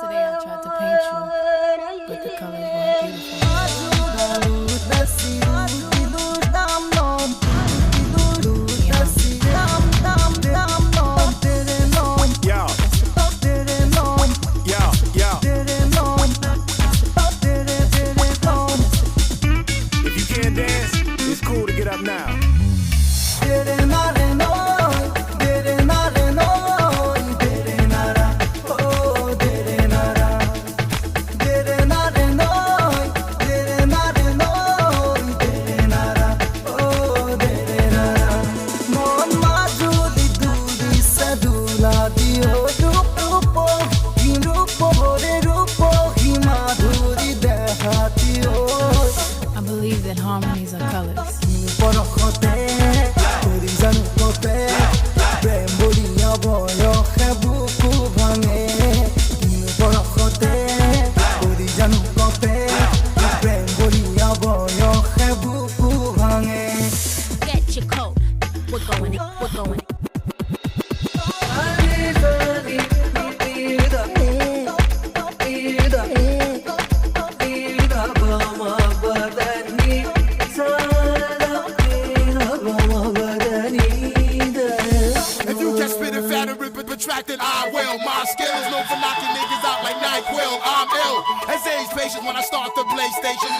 Yesterday I tried to paint you, but the colors weren't beautiful. If you can't dance, it's cool to get up now. I believe that harmonies are colors. Get your coat. We're going. If you can spit it fat and rip it protracted, I will. My skills known for knocking niggas out like NyQuil. I'm ill. As age patient when I start the PlayStation.